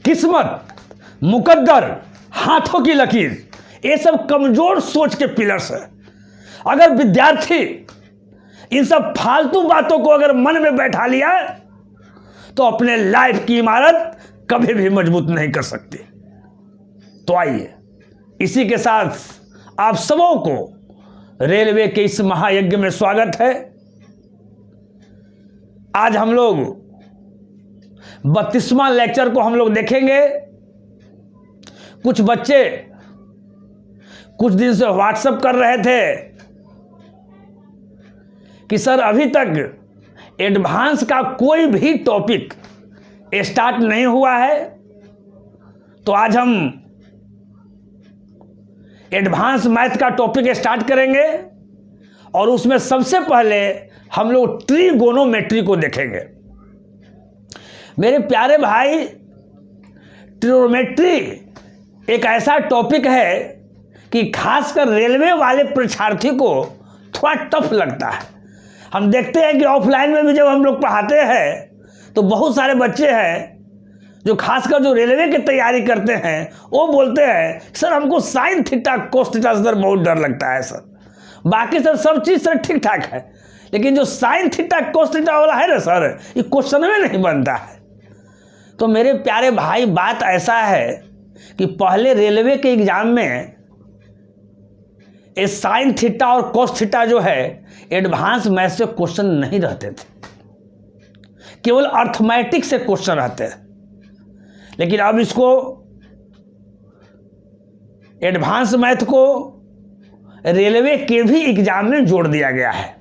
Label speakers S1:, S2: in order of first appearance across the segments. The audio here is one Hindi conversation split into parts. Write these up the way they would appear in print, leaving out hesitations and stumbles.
S1: किस्मत, मुकद्दर, हाथों की लकीर, ये सब कमजोर सोच के पिलर्स है। अगर विद्यार्थी इन सब फालतू बातों को अगर मन में बैठा लिया तो अपने लाइफ की इमारत कभी भी मजबूत नहीं कर सकती। तो आइए, इसी के साथ आप सबों को रेलवे के इस महायज्ञ में स्वागत है। आज हम लोग 32वां लेक्चर को हम लोग देखेंगे। कुछ बच्चे कुछ दिन से व्हाट्सएप कर रहे थे कि सर अभी तक एडवांस का कोई भी टॉपिक स्टार्ट नहीं हुआ है। तो आज हम एडवांस मैथ का टॉपिक स्टार्ट करेंगे और उसमें सबसे पहले हम लोग ट्रिगोनोमेट्री को देखेंगे। मेरे प्यारे भाई, ट्रिगोनोमेट्री एक ऐसा टॉपिक है कि खासकर रेलवे वाले परीक्षार्थी को थोड़ा टफ लगता है। हम देखते हैं कि ऑफलाइन में भी जब हम लोग पढ़ाते हैं तो बहुत सारे बच्चे हैं जो खासकर जो रेलवे की तैयारी करते हैं वो बोलते हैं सर हमको sine theta cos theta sir बहुत डर लगता है सर। बाकी सर सब चीज़ सर ठीक ठाक है, लेकिन जो साइन थीटा कोस थीटा वाला है ना सर, ये क्वेश्चन में नहीं बनता है। तो मेरे प्यारे भाई, बात ऐसा है कि पहले रेलवे के एग्जाम में ये साइन थीटा और कोस थीटा जो है एडवांस मैथ से क्वेश्चन नहीं रहते थे, केवल अर्थमेटिक से क्वेश्चन रहते हैं। लेकिन अब इसको एडवांस मैथ को रेलवे के भी एग्जाम में जोड़ दिया गया है।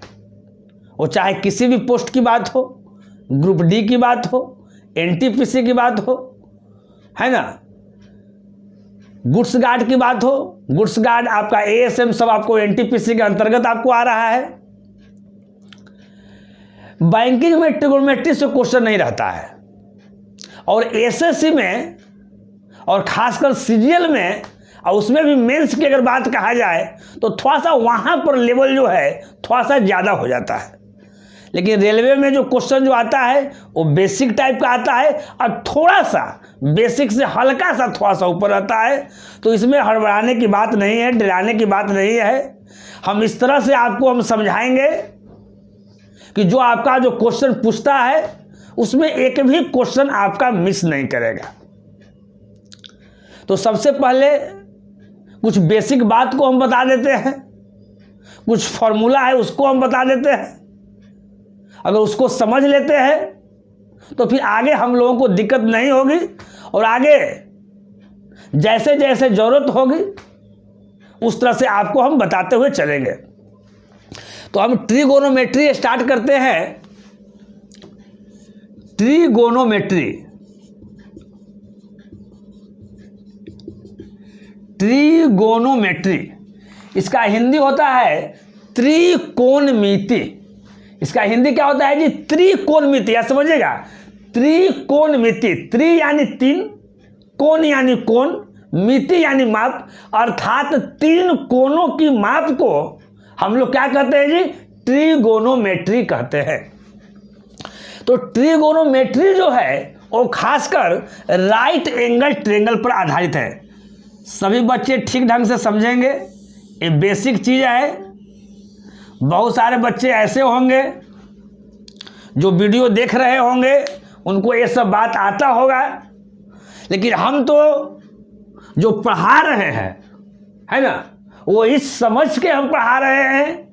S1: वो चाहे किसी भी पोस्ट की बात हो, ग्रुप डी की बात हो, एनटीपीसी की बात हो, है ना, गुड्स गार्ड की बात हो। गुड्स गार्ड आपका एएसएम सब आपको एनटीपीसी के अंतर्गत आपको आ रहा है। बैंकिंग में ट्रिगोनोमेट्री से क्वेश्चन नहीं रहता है, और एसएससी में और खासकर सीजीएल में और उसमें भी मेंस की अगर बात कहा जाए तो थोड़ा सा वहाँ पर लेवल जो है थोड़ा सा ज़्यादा हो जाता है। लेकिन रेलवे में जो क्वेश्चन जो आता है वो बेसिक टाइप का आता है और थोड़ा सा बेसिक से हल्का सा थोड़ा सा ऊपर आता है। तो इसमें हड़बड़ाने की बात नहीं है, डराने की बात नहीं है। हम इस तरह से आपको हम समझाएंगे कि जो आपका जो क्वेश्चन पूछता है उसमें एक भी क्वेश्चन आपका मिस नहीं करेगा। तो सबसे पहले कुछ बेसिक बात को हम बता देते हैं, कुछ फॉर्मूला है उसको हम बता देते हैं। अगर उसको समझ लेते हैं तो फिर आगे हम लोगों को दिक्कत नहीं होगी, और आगे जैसे जैसे ज़रूरत होगी उस तरह से आपको हम बताते हुए चलेंगे। तो हम ट्रिगोनोमेट्री स्टार्ट करते हैं। ट्रिगोनोमेट्री, ट्रिगोनोमेट्री इसका हिंदी होता है त्रिकोणमिति। इसका हिंदी क्या होता है जी? त्रिकोणमिति। या समझिएगा, त्रिकोणमिति। त्रि यानी तीन, कोण यानी कोण, मिति यानी माप, अर्थात तीन कोणों की माप को हम लोग क्या कहते हैं जी? ट्रिगोनोमेट्री कहते हैं। तो ट्रिगोनोमेट्री जो है वो खासकर राइट एंगल ट्रायंगल पर आधारित है। सभी बच्चे ठीक ढंग से समझेंगे, ये बेसिक चीज़ है। बहुत सारे बच्चे ऐसे होंगे जो वीडियो देख रहे होंगे, उनको ये सब बात आता होगा, लेकिन हम तो जो पढ़ा रहे हैं, है ना, वो इस समझ के हम पढ़ा रहे हैं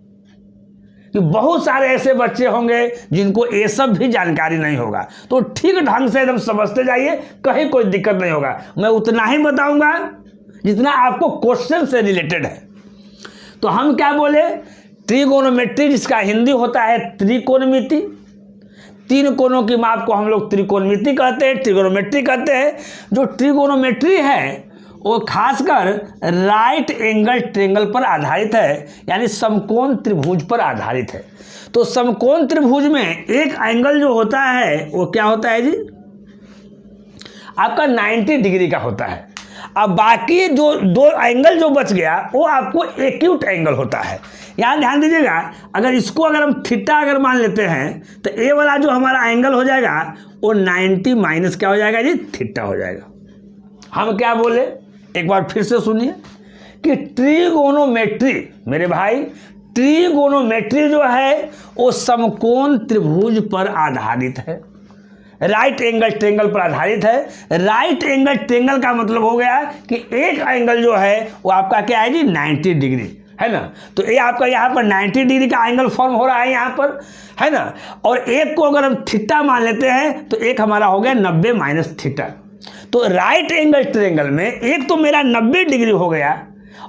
S1: कि बहुत सारे ऐसे बच्चे होंगे जिनको ये सब भी जानकारी नहीं होगा। तो ठीक ढंग से एकदम समझते जाइए, कहीं कोई दिक्कत नहीं होगा। मैं उतना ही बताऊंगा जितना आपको क्वेश्चन से रिलेटेड है। तो हम क्या बोले? ट्रिगोनोमेट्री, जिसका हिंदी होता है त्रिकोणमिति। तीन कोणों की माप को हम लोग त्रिकोणमिति कहते हैं, ट्रिगोनोमेट्री कहते हैं। जो ट्रिगोनोमेट्री है वो खासकर राइट एंगल ट्रायंगल पर आधारित है, यानी समकोण त्रिभुज पर आधारित है। तो समकोण त्रिभुज में एक एंगल जो होता है वो क्या होता है जी? आपका 90 डिग्री का होता है। अब बाकी जो दो एंगल जो बच गया वो आपको एक्यूट एंगल होता है। यहाँ ध्यान दीजिएगा, अगर इसको अगर हम थीटा अगर मान लेते हैं तो ए वाला जो हमारा एंगल हो जाएगा वो 90 माइनस क्या हो जाएगा जी? थीटा हो जाएगा। हम क्या बोले, एक बार फिर से सुनिए कि ट्रिगोनोमेट्री मेरे भाई, ट्रिगोनोमेट्री जो है वो समकोण त्रिभुज पर आधारित है, राइट एंगल ट्रेंगल पर आधारित है। राइट एंगल ट्रेंगल का मतलब हो गया कि एक एंगल जो है वो आपका क्या है जी 90 डिग्री, है ना। तो ये आपका यहाँ पर 90 डिग्री का एंगल फॉर्म हो रहा है यहाँ पर, है ना। और एक को अगर हम थीटा मान लेते हैं तो एक हमारा हो गया 90 माइनस थीटा। तो राइट एंगल ट्रेंगल में एक तो मेरा 90 डिग्री हो गया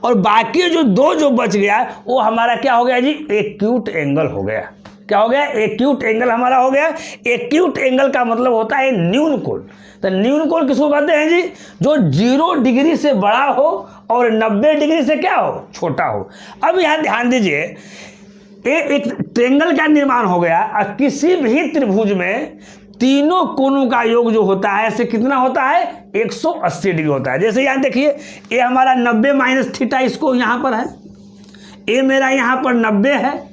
S1: और बाकी जो दो जो बच गया वो हमारा क्या हो गया जी एक्यूट एंगल हो गया। क्या हो गया, एक्यूट एंगल हमारा हो गया। एक्यूट एंगल का मतलब होता है न्यून कोण। तो न्यून कोण किसको कहते हैं जी, जो 0 डिग्री से बड़ा हो और 90 डिग्री से क्या हो, छोटा हो। अब यहाँ ध्यान दीजिए, एक ट्रेंगल का निर्माण हो गया और किसी भी त्रिभुज में तीनों कोणों का योग जो होता है ऐसे कितना होता है 180 डिग्री होता है। जैसे यहाँ देखिए, ये हमारा 90 माइनस थीटा इसको यहाँ पर है, ये मेरा यहाँ पर 90 है,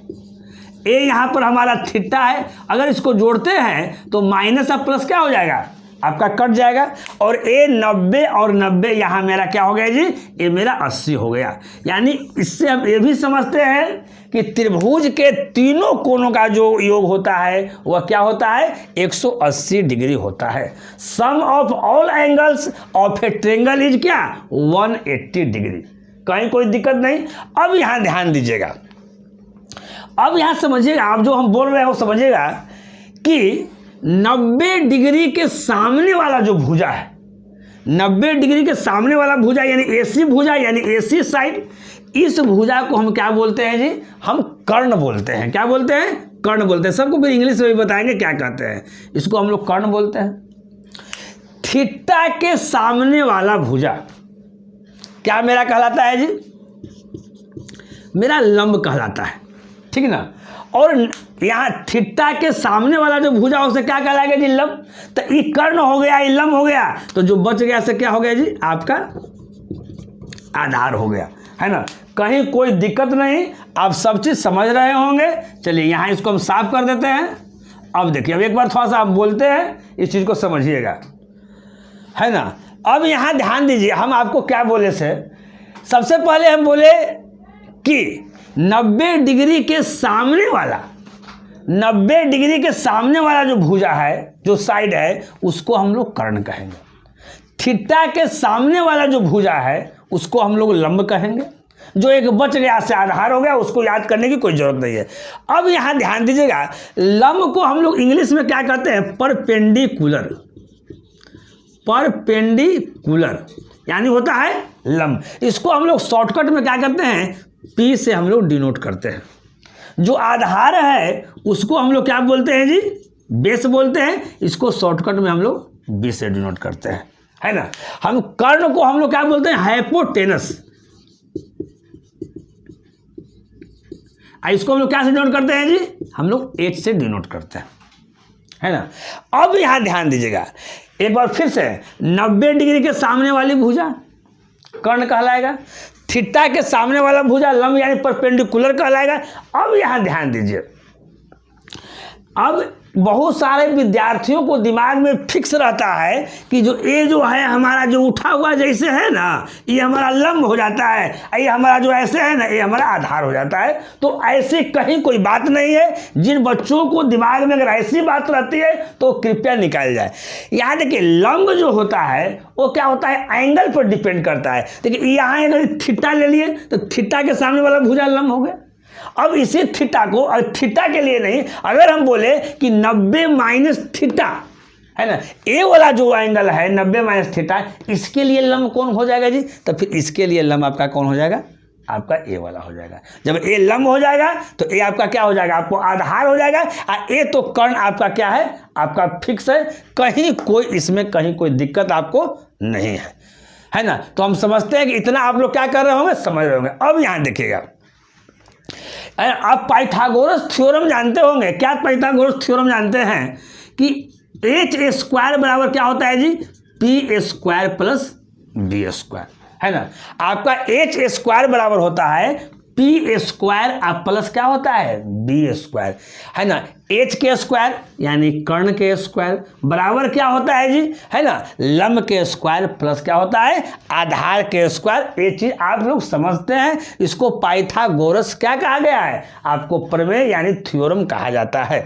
S1: ये यहाँ पर हमारा थीटा है। अगर इसको जोड़ते हैं तो माइनस और प्लस क्या हो जाएगा, आपका कट जाएगा। और ये 90 और 90 यहाँ मेरा क्या हो गया जी, ये मेरा 80 हो गया। यानी इससे हम ये भी समझते हैं कि त्रिभुज के तीनों कोणों का जो योग होता है वह क्या होता है 180 डिग्री होता है। Sum of all angles of a triangle is क्या 180 डिग्री। कहीं कोई दिक्कत नहीं। अब यहाँ ध्यान दीजिएगा, अब यहाँ समझिएगा, आप जो हम बोल रहे हैं वो समझिएगा कि 90 डिग्री के सामने वाला जो भुजा है, 90 डिग्री के सामने वाला भुजा यानी एसी भुजा यानी एसी साइड, इस भुजा को हम क्या बोलते हैं जी, हम कर्ण बोलते हैं। क्या बोलते हैं, कर्ण बोलते हैं। सबको फिर इंग्लिश में भी बताएंगे क्या कहते हैं, इसको हम लोग कर्ण बोलते हैं। थीटा के सामने वाला भुजा क्या मेरा कहलाता है जी, मेरा लंब कहलाता है, ठीक ना। और यहाँ थीटा के सामने वाला जो भुजा उसे क्या कहलाएगा जी लंब। तो ये कर्ण हो गया, ये लंब हो गया, तो जो बच गया से क्या हो गया जी आपका आधार हो गया, है ना। कहीं कोई दिक्कत नहीं, आप सब चीज़ समझ रहे होंगे। चलिए यहाँ इसको हम साफ कर देते हैं। अब देखिए, अब एक बार थोड़ा सा आप बोलते हैं, इस चीज़ को समझिएगा, है ना। अब यहाँ ध्यान दीजिए, हम आपको क्या बोले से, सबसे पहले हम बोले कि 90 डिग्री के सामने वाला, 90 डिग्री के सामने वाला जो भुजा है, जो साइड है, उसको हम लोग कर्ण कहेंगे। थीटा के सामने वाला जो भुजा है उसको हम लोग लंब कहेंगे। जो एक बच गया से आधार हो गया, उसको याद करने की कोई जरूरत नहीं है। अब यहाँ ध्यान दीजिएगा, लंब को हम लोग इंग्लिश में क्या कहते हैं, परपेंडिकुलर। परपेंडिकुलर यानी होता है लंब। इसको हम लोग शॉर्टकट में क्या करते हैं, P से हम लोग डिनोट करते हैं। जो आधार है उसको हम लोग क्या बोलते हैं जी, बेस बोलते हैं। इसको शॉर्टकट में हम लोग B से डिनोट करते हैं, है ना। हम कर्ण को हम लोग क्या बोलते हैं, हाइपोटेनस। इसको हम लोग क्या से डिनोट करते हैं जी, हम लोग H से डिनोट करते हैं, है ना। अब यहां ध्यान दीजिएगा एक बार फिर से, 90 डिग्री के सामने वाली भुजा कर्ण कहलाएगा, थीटा के सामने वाला भुजा लंब यानी परपेंडिकुलर कहलाएगा। अब यहां ध्यान दीजिए, अब बहुत सारे विद्यार्थियों को दिमाग में फिक्स रहता है कि जो ये जो है हमारा जो उठा हुआ जैसे है ना, ये हमारा लंब हो जाता है, ये हमारा जो ऐसे है ना, ये हमारा आधार हो जाता है। तो ऐसे कहीं कोई बात नहीं है। जिन बच्चों को दिमाग में अगर ऐसी बात रहती है तो कृपया निकाल जाए। यहाँ देखिए, लंब जो होता है वो क्या होता है, एंगल पर डिपेंड करता है। देखिए यहाँ अगर थीटा ले लिए तो थीटा के सामने वाला भुजा लंब हो गया। अब इसी थीटा को, थीटा के लिए नहीं, अगर हम बोले कि 90 माइनस थीटा, है ना, ए वाला जो एंगल है 90 माइनस थीटा, इसके लिए लंब कौन हो जाएगा जी, तो फिर इसके लिए लंब आपका कौन हो जाएगा, आपका ए वाला हो जाएगा। जब ए लंब हो जाएगा तो ए आपका क्या हो जाएगा, आपको आधार हो जाएगा। और ए तो कर्ण आपका क्या है, आपका फिक्स है। कहीं कोई इसमें कहीं कोई दिक्कत आपको नहीं है ना। तो हम समझते हैं कि इतना आप लोग क्या कर रहे होंगे, समझ रहे होंगे। अब यहाँ देखिएगा, आप पाइथागोरस थ्योरम जानते होंगे। क्या पाइथागोरस थ्योरम जानते हैं कि एच स्क्वायर बराबर क्या होता है जी, P square plus B square, है ना। आपका एच स्क्वायर बराबर होता है पी स्क्वायर प्लस क्या होता है, बी स्क्वायर, है ना। एच के स्क्वायर यानी कर्ण के स्क्वायर बराबर क्या होता है जी, है ना, लंब के स्क्वायर प्लस क्या होता है, आधार के स्क्वायर। ये चीज आप लोग समझते हैं, इसको पाइथागोरस क्या कहा गया है, आपको प्रमेय यानी थ्योरम कहा जाता है।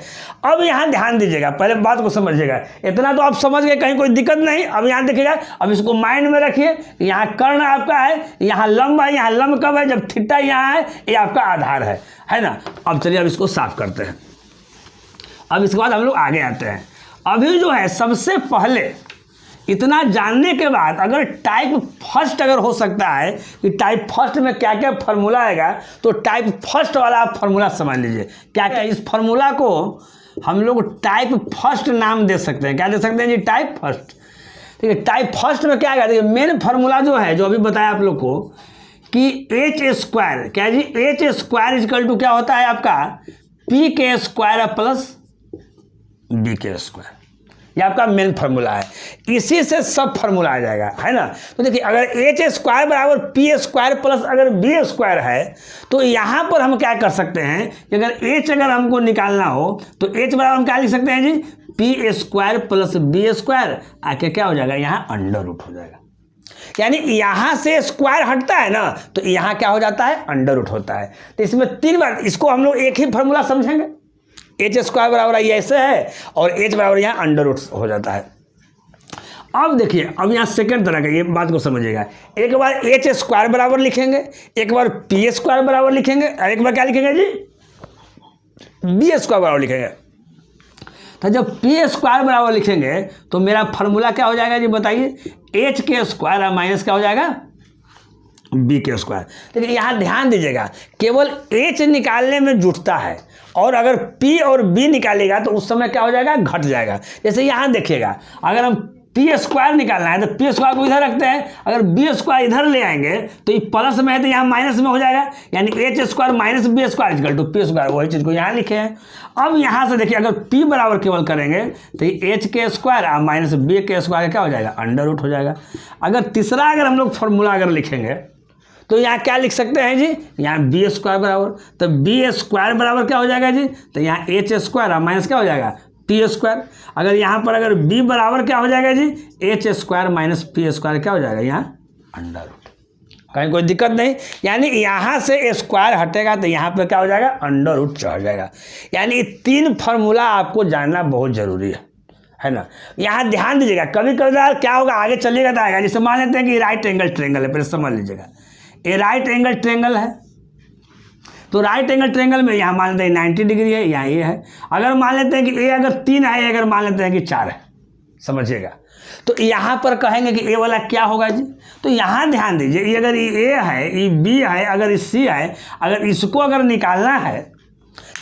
S1: अब यहाँ ध्यान दीजिएगा, पहले बात को समझिएगा, इतना तो आप समझ गए, कहीं कोई दिक्कत नहीं। अब यहाँ देखिएगा, अब इसको माइंड में रखिए, यहाँ कर्ण आपका है, यहाँ लंब है, यहाँ लंब कब है, जब थीटा यहाँ है, ये आपका आधार है ना। अब चलिए अब इसको साफ करते हैं। अब इसके बाद हम लोग आगे आते हैं। अभी जो है सबसे पहले इतना जानने के बाद अगर टाइप फर्स्ट अगर हो सकता है कि टाइप फर्स्ट में क्या क्या फार्मूला आएगा, तो टाइप फर्स्ट वाला आप फार्मूला समझ लीजिए। क्या क्या इस फार्मूला को हम लोग टाइप फर्स्ट नाम दे सकते हैं। क्या दे सकते हैं जी, टाइप फर्स्ट। ठीक है, टाइप फर्स्ट में क्या आएगा, देखिए मेन फार्मूला जो है, जो अभी बताया आप लोग को कि एच स्क्वायर, क्या जी, एच स्क्वायर इक्वल टू क्या होता है आपका, पी के स्क्वायर प्लस बी के स्क्वायर। ये आपका मेन फार्मूला है, इसी से सब फार्मूला आ जाएगा, है ना। तो देखिए अगर एच स्क्वायर बराबर पी स्क्वायर प्लस अगर बी स्क्वायर है, तो यहाँ पर हम क्या कर सकते हैं कि अगर एच अगर हमको निकालना हो तो एच बराबर हम क्या लिख सकते हैं जी, P square plus B square, आके क्या हो जाएगा, यहाँ अंडर रूट हो जाएगा। यानी यहाँ से स्क्वायर हटता है ना, तो यहाँ क्या हो जाता है, अंडर रूट होता है। तो इसमें 3 बार इसको हम लोग एक ही फार्मूला समझेंगे, एच स्क्वायर बराबर ये ऐसे है और एच बराबर यहाँ अंडर रूट हो जाता है। अब देखिए, अब यहाँ सेकंड तरह का, ये बात को समझिएगा, एक बार एच स्क्वायर बराबर लिखेंगे, एक बार पी स्क्वायर बराबर लिखेंगे, और एक बार क्या लिखेंगे जी, बी स्क्वायर बराबर लिखेंगे। तो जब पी स्क्वायर बराबर लिखेंगे तो मेरा फार्मूला क्या हो जाएगा जी, बताइए, एच के स्क्वायर माइनस क्या हो जाएगा, बी के स्क्वायर। लेकिन यहाँ ध्यान दीजिएगा, केवल एच निकालने में जुटता है, और अगर पी और बी निकालेगा तो उस समय क्या हो जाएगा, घट जाएगा। जैसे यहाँ देखिएगा, अगर हम पी स्क्वायर निकालना है तो पी स्क्वायर को इधर रखते हैं, अगर बी स्क्वायर इधर ले आएंगे तो ये प्लस में है तो यहाँ माइनस में हो जाएगा, यानी H square minus B square equal to P square, वही चीज़ को यहाँ लिखे हैं। अब यहाँ से देखिए, अगर पी बराबर केवल करेंगे तो ये एच के स्क्वायर और माइनस बी के स्क्वायर क्या हो जाएगा, अंडर रूट हो जाएगा। अगर तीसरा अगर हम लोग फॉर्मूला अगर लिखेंगे तो यहाँ क्या लिख सकते हैं जी, यहाँ बी स्क्वायर बराबर, तो बी स्क्वायर बराबर क्या हो जाएगा जी, तो यहाँ एच स्क्वायर और माइनस क्या हो जाएगा, पी स्क्वायर। अगर यहाँ पर अगर बी बराबर क्या हो जाएगा जी, H square minus P square क्या हो जाएगा, यहाँ अंडर रूट। कहीं कोई दिक्कत नहीं, यानी यहाँ से स्क्वायर हटेगा तो यहाँ पर क्या हो जाएगा, अंडर रूट चढ़ जाएगा। यानी 3 फार्मूला आपको जानना बहुत जरूरी है ना। यहाँ ध्यान दीजिएगा, कभी कभी क्या होगा, आगे चलिएगा तो आएगा। जैसे मान लेते हैं कि राइट एंगल ट्रायंगल है, पहले समझ लीजिएगा, ये राइट एंगल ट्रायंगल है, तो राइट एंगल ट्रायंगल में यहाँ मान लेते हैं 90 डिग्री है, यहाँ ये है। अगर मान लेते हैं कि ए अगर 3 है, अगर मान लेते हैं कि 4 है, समझिएगा, तो यहाँ पर कहेंगे कि ए वाला क्या होगा जी, तो यहाँ ध्यान दीजिए, ये अगर ये ए है, ये बी है, अगर ये सी है, अगर इसको अगर निकालना है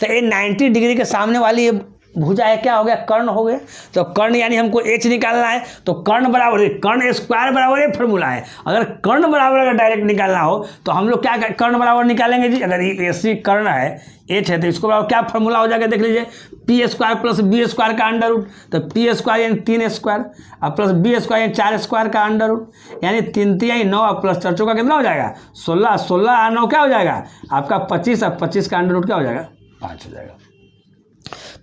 S1: तो ये 90 डिग्री के सामने वाली ये भुजा है, क्या हो गया, कर्ण हो गया। तो कर्ण यानी हमको एच निकालना है, तो कर्ण बराबर, कर्ण स्क्वायर बराबर ये फार्मूला है। अगर कर्ण बराबर अगर डायरेक्ट निकालना हो तो हम लोग क्या कर्ण बराबर निकालेंगे जी, अगर ये एसी कर्ण है, एच है, तो इसको बराबर क्या फार्मूला हो जाएगा, देख लीजिए, P square plus B square का अंडर रूट। तो पी स्क्वायर यानी 3 स्क्वायर और प्लस बी स्क्वायर यानी 4 स्क्वायर का अंडर रूट, यानी 3 3 9 प्लस 4 चौका कितना हो जाएगा, 16, 16 और 9 क्या हो जाएगा आपका 25, और 25 का अंडर रूट क्या हो जाएगा, 5 हो जाएगा।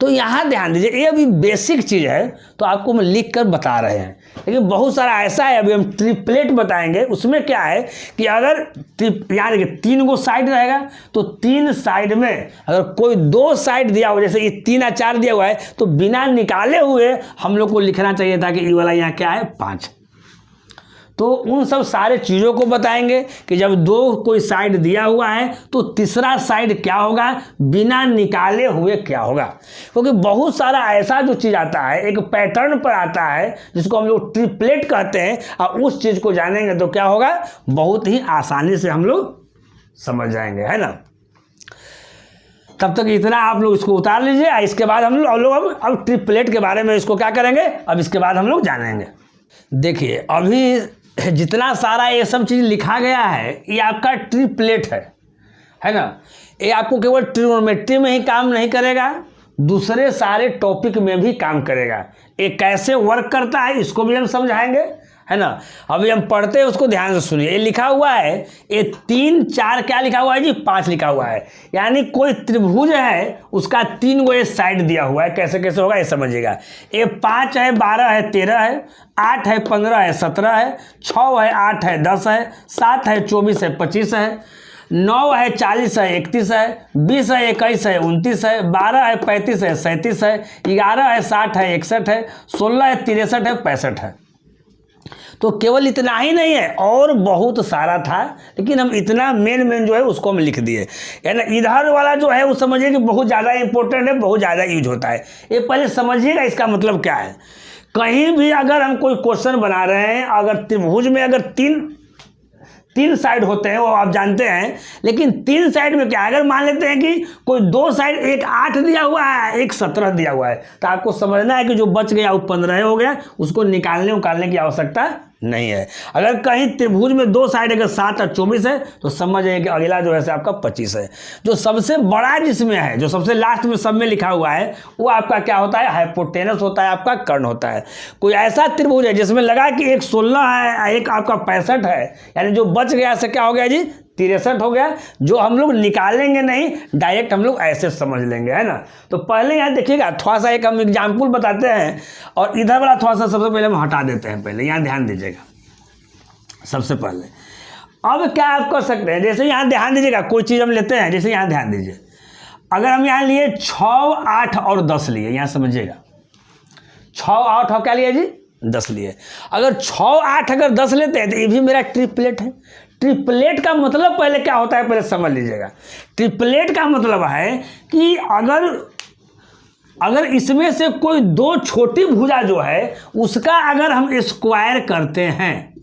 S1: तो यहाँ ध्यान दीजिए, ये अभी बेसिक चीज़ है तो आपको हम लिख कर बता रहे हैं, लेकिन बहुत सारा ऐसा है, अभी हम ट्रिपलेट बताएंगे। उसमें क्या है कि अगर यहाँ देखिए 3 गो साइड रहेगा, तो 3 साइड में अगर कोई 2 साइड दिया हो, जैसे ये 3 और 4 दिया हुआ है, तो बिना निकाले हुए हम लोग को लिखना चाहिए था कि ये वाला यहाँ क्या है, 5। तो उन सब सारे चीज़ों को बताएंगे कि जब 2 कोई साइड दिया हुआ है तो तीसरा साइड क्या होगा, बिना निकाले हुए क्या होगा। क्योंकि बहुत सारा ऐसा जो चीज़ आता है, एक पैटर्न पर आता है जिसको हम लोग ट्रिपलेट कहते हैं, और उस चीज़ को जानेंगे तो क्या होगा, बहुत ही आसानी से हम लोग समझ जाएंगे, है ना। तब तक इतना आप लोग इसको उतार लीजिए, इसके बाद हम लोग अब ट्रिपलेट के बारे में इसको क्या करेंगे, अब इसके बाद हम लोग जानेंगे। देखिए अभी जितना सारा ये सब चीज़ लिखा गया है, ये आपका ट्रिपलेट है ना। ये आपको केवल ट्रिग्नोमेट्री में ही काम नहीं करेगा, दूसरे सारे टॉपिक में भी काम करेगा। ये कैसे वर्क करता है इसको भी हम समझाएंगे, है ना। अभी हम पढ़ते हैं उसको ध्यान से सुनिए। ये लिखा हुआ है, ये 3 4 क्या लिखा हुआ है जी, 5 लिखा हुआ है। यानी कोई त्रिभुज है, उसका 3 गो ये साइड दिया हुआ है। कैसे कैसे होगा ये समझिएगा। ये 5 है, 12 है, 13 है, 8 है, 15 है, 17 है, 6 है, 8 है, 10 है, 7 है, 24 है, 25 है, 9 है, 40 है, 31 है, 20 है, 21 है, 29 है, 12 है, 35 है, 37 है, 11 है, 60 है, 61 है, 16 है, 63 है, 65 है। तो केवल इतना ही नहीं है, और बहुत सारा था, लेकिन हम इतना मेन जो है उसको हम लिख दिए। यानी इधर वाला जो है वो समझिए कि बहुत ज़्यादा इंपॉर्टेंट है, बहुत ज़्यादा यूज होता है। ये पहले समझिएगा इसका मतलब क्या है। कहीं भी अगर हम कोई क्वेश्चन बना रहे हैं, अगर त्रिभुज में अगर तीन साइड होते हैं, वो आप जानते हैं, लेकिन 3 साइड में क्या है, अगर मान लेते हैं कि कोई 2 साइड, एक 8 दिया हुआ है, एक 17 दिया हुआ है, तो आपको समझना है कि जो बच गया वो 15 हो गया, उसको निकालने की आवश्यकता नहीं है। अगर कहीं त्रिभुज में 2 साइड अगर 7 और 24 है, तो समझ जाइए कि अगला जो है से आपका 25 है। जो सबसे बड़ा जिसमें है, जो सबसे लास्ट में सब में लिखा हुआ है, वो आपका क्या होता है, हाइपोटेनस होता है, आपका कर्ण होता है। कोई ऐसा त्रिभुज है जिसमें लगा कि एक 16 है, एक आपका 65 है, यानी जो बच गया से क्या हो गया जी, 63 हो गया। जो हम लोग निकालेंगे नहीं, डायरेक्ट हम लोग ऐसे समझ लेंगे, है ना। तो पहले यहाँ देखिएगा, थोड़ा सा एक हम एग्जाम्पल बताते हैं, और इधर वाला थोड़ा सा सबसे पहले हम हटा देते हैं। पहले यहाँ ध्यान दीजिएगा। सबसे पहले अब क्या आप कर सकते हैं, जैसे यहाँ ध्यान दीजिएगा, कोई चीज़ हम लेते हैं, जैसे यहाँ ध्यान दीजिए, अगर हम यहाँ लिए 6, 8 और 10 लिए, यहाँ समझिएगा, 6, 8 और क्या लिए जी, 10 लिए। अगर 6, 8 अगर 10 लेते हैं, तो ये भी मेरा ट्रिपलेट है। ट्रिपलेट का मतलब पहले क्या होता है, पहले समझ लीजिएगा। ट्रिपलेट का मतलब है कि अगर इसमें से कोई 2 छोटी भुजा जो है, उसका अगर हम स्क्वायर करते हैं,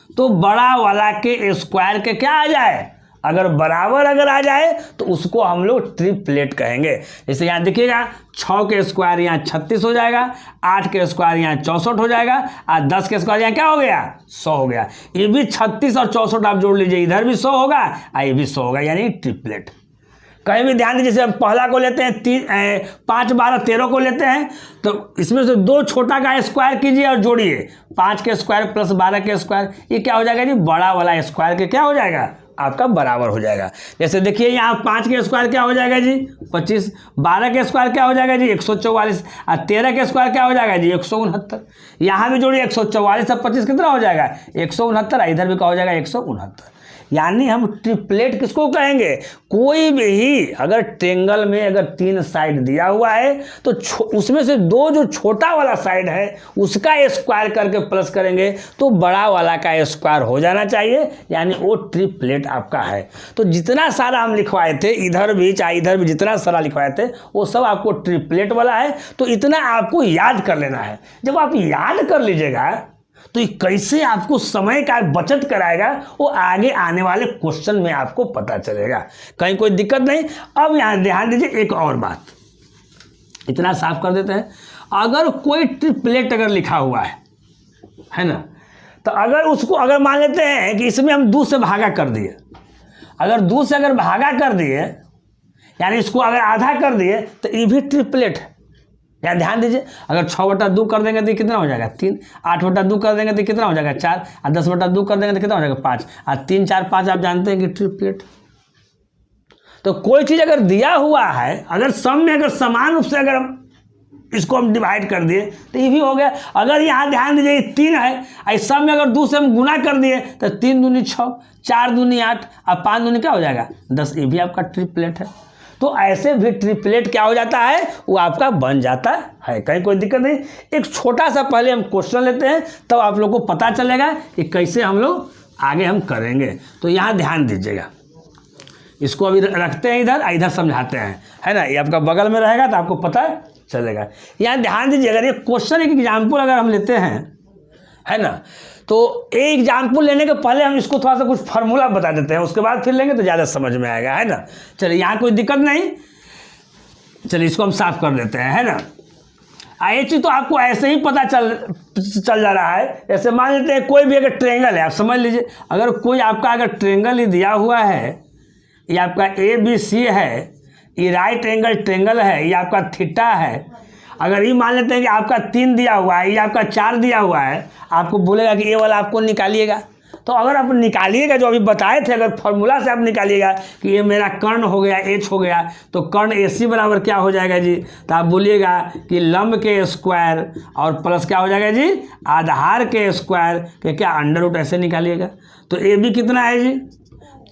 S1: तो बड़ा वाला के स्क्वायर के क्या आ जाए, अगर बराबर अगर आ जाए, तो उसको हम लोग ट्रिपलेट कहेंगे। जैसे यहाँ देखिएगा, 6 के स्क्वायर यहाँ 36 हो जाएगा, 8 के स्क्वायर यहाँ 64 हो जाएगा, और 10 के स्क्वायर यहाँ क्या हो गया, 100 हो गया। ये भी 36 और 64 आप जोड़ लीजिए, इधर भी 100 होगा और ये भी 100 होगा, यानी ट्रिपलेट। कहीं भी ध्यान दीजिए, जैसे हम पहला को लेते हैं, 5, 12, 13 को लेते हैं, तो इसमें से 2 छोटा का स्क्वायर कीजिए और जोड़िए, 5 के स्क्वायर प्लस 12 के स्क्वायर, ये क्या हो जाएगा जी, बड़ा वाला स्क्वायर के क्या हो जाएगा, आपका बराबर हो जाएगा। जैसे देखिए यहाँ 5 के स्क्वायर क्या हो जाएगा जी, 25, 12 के स्क्वायर क्या हो जाएगा जी, 144, और 13 के स्क्वायर क्या हो जाएगा जी, 169। यहाँ भी जोड़िए, 144 और 25 कितना हो जाएगा, 169, इधर भी क्या हो जाएगा, 169। यानी हम ट्रिपलेट किसको कहेंगे, कोई भी अगर ट्रेंगल में अगर 3 साइड दिया हुआ है, तो उसमें से 2 जो छोटा वाला साइड है उसका स्क्वायर करके प्लस करेंगे, तो बड़ा वाला का स्क्वायर हो जाना चाहिए, यानी वो ट्रिपलेट आपका है। तो जितना सारा हम लिखवाए थे, इधर भी चाहे इधर भी जितना सारा लिखवाए थे, वो सब आपको ट्रिपलेट वाला है। तो इतना आपको याद कर लेना है। जब आप याद कर लीजिएगा, तो ये कैसे आपको समय का बचत कराएगा, वो आगे आने वाले क्वेश्चन में आपको पता चलेगा, कहीं कोई दिक्कत नहीं। अब यहाँ ध्यान दीजिए, एक और बात, इतना साफ कर देते हैं। अगर कोई ट्रिपलेट अगर लिखा हुआ है ना, तो अगर उसको अगर मान लेते हैं कि इसमें हम 2 से भागा कर दिए, अगर 2 से अगर भागा कर दिए, यानी इसको अगर आधा कर दिए, तो ये भी ट्रिपलेट है। यहाँ ध्यान दीजिए, अगर 6/2 कर देंगे तो कितना हो जाएगा, 3, 8/2 कर देंगे तो कितना हो जाएगा, 4, और 10/2 कर देंगे तो कितना हो जाएगा, 5, और 3, 4, 5 आप जानते हैं कि ट्रिपलेट। तो कोई चीज़ अगर दिया हुआ है, अगर सम में अगर समान रूप से अगर हम इसको हम डिवाइड कर दिए, तो ये भी हो गया। अगर यहाँ ध्यान दीजिए 3 है, इस सम में अगर 2 से हम गुना कर दिए, तो 3 दूनी 6, 4 दूनी 8, और 5 दूनी क्या हो जाएगा, 10, ये भी आपका ट्रिपलेट है। तो ऐसे भी ट्रिपलेट क्या हो जाता है, वो आपका बन जाता है, कहीं कोई दिक्कत नहीं। एक छोटा सा पहले हम क्वेश्चन लेते हैं, तब तो आप लोग को पता चलेगा कि कैसे हम लोग आगे हम करेंगे। तो यहाँ ध्यान दीजिएगा, इसको अभी रखते हैं इधर समझाते हैं, है ना, ये आपका बगल में रहेगा तो आपको पता चलेगा। यहाँ ध्यान दीजिए, अगर ये क्वेश्चन एक एग्जाम्पल अगर हम लेते हैं, है ना, तो एक एग्जाम्पल लेने के पहले हम इसको थोड़ा सा कुछ फार्मूला बता देते हैं, उसके बाद फिर लेंगे तो ज़्यादा समझ में आएगा, है ना। चलिए यहाँ कोई दिक्कत नहीं, चलिए इसको हम साफ कर देते हैं, है ना। ये चीज़ तो आपको ऐसे ही पता चल जा रहा है। जैसे मान लेते हैं कोई भी अगर ट्रेंगल है, आप समझ लीजिए, अगर कोई आपका अगर ट्रेंगल ही दिया हुआ है, ये आपका ABC है, ये राइट एंगल ट्रेंगल है, ये आपका थीटा है, अगर ये मान लेते हैं कि आपका 3 दिया हुआ है, ये आपका 4 दिया हुआ है, आपको बोलेगा कि ये वाला आपको निकालिएगा। तो अगर आप निकालिएगा जो अभी बताए थे, अगर फॉर्मूला से आप निकालिएगा कि ये मेरा कर्ण हो गया, एच हो गया, तो कर्ण AC बराबर क्या हो जाएगा जी? तो आप बोलिएगा कि लंब के स्क्वायर और प्लस क्या हो जाएगा जी? आधार के स्क्वायर के क्या अंडर रूट ऐसे निकालिएगा। तो AB कितना है जी?